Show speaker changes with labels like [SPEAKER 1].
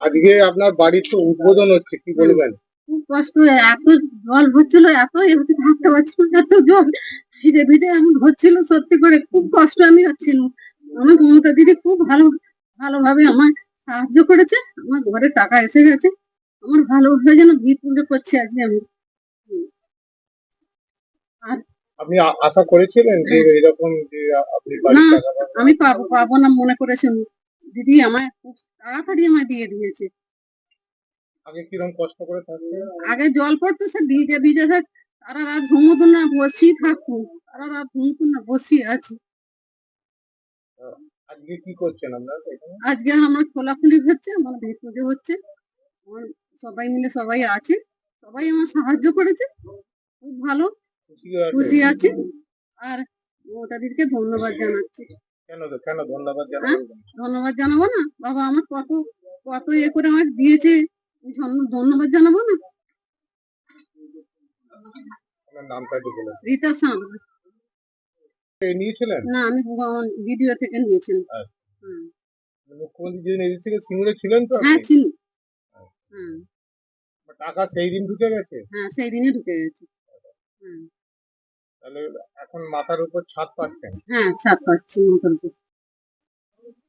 [SPEAKER 1] আজকে আপনার বাড়ির তো উদ্বোধন হচ্ছে, কি বলবেন?
[SPEAKER 2] খুব কষ্ট, এত জল হচ্ছিল, এত এমনি থাকতে পারছিল না, এত জল ভিজে ভিজে এমন হচ্ছিল, সত্যি করে খুব কষ্ট আমি হচ্ছিল। আমার মমতা দিদি খুব ভালোভাবে আমার সাহায্য করেছে, আমার ঘরে টাকা এসে গেছে, আমার ভালোভাবে যেন ভিত পুজো করছি আজকে আমি। আর
[SPEAKER 1] আপনি আশা করেছিলেন যে এরকম যে আপনি
[SPEAKER 2] না,
[SPEAKER 1] বাড়ির টাকা পাবেন?
[SPEAKER 2] আমি পাবো না মনে করেছেন, দিদি আমায় খুব তাড়াতাড়ি আমায় দিয়ে দিয়েছে।
[SPEAKER 1] আগে কিরকম কষ্ট করে থাকতেন?
[SPEAKER 2] আগে জল পড়তো, সে ভিজে ভিজে সারা রাত ঘুমোতো না, বসেই থাকতো, সারা রাত ঘুমোতো না, বসেই আছে।
[SPEAKER 1] আজকে কি করছেন আপনারা এখানে?
[SPEAKER 2] আজকে আমার খোলাখুলি হচ্ছে, আমার ভিত পুজো হচ্ছে, আমার সবাই মিলে সবাই আছে, সবাই আমার সাহায্য করেছে, খুব ভালো খুশি আছি। আর ওটাদেরকে ধন্যবাদ জানাচ্ছি।
[SPEAKER 1] কেন কেন ধন্যবাদ
[SPEAKER 2] হ্যাঁ,
[SPEAKER 1] জানাবেন?
[SPEAKER 2] ধন্যবাদ জানাবো না? বাবা আমার কত কত করে আমার দিয়েছে, ধন্যবাদ জানাবো না?
[SPEAKER 1] আপনার নামটা একটু বলুন।
[SPEAKER 2] রীতা সাঁতরা।
[SPEAKER 1] নিয়েছিলেন?
[SPEAKER 2] না, আমি ভিডিও থেকে নিয়েছিলাম।
[SPEAKER 1] আচ্ছা। মুখ্যমন্ত্রী যেদিন এসেছিলেন সিঙ্গুরে ছিলেন তো
[SPEAKER 2] হ্যাঁ,
[SPEAKER 1] আপনি?
[SPEAKER 2] চিনি।
[SPEAKER 1] আচ্ছা।
[SPEAKER 2] হুম,
[SPEAKER 1] টাকা সেই দিন ঢুকে গেছে?
[SPEAKER 2] হ্যাঁ, সেই দিনই ঢুকে গেছে। হুম,
[SPEAKER 1] তাহলে এখন মাথার উপর ছাদ পাচ্ছেন?
[SPEAKER 2] হ্যাঁ, ছাদ পাচ্ছি নতুন করে।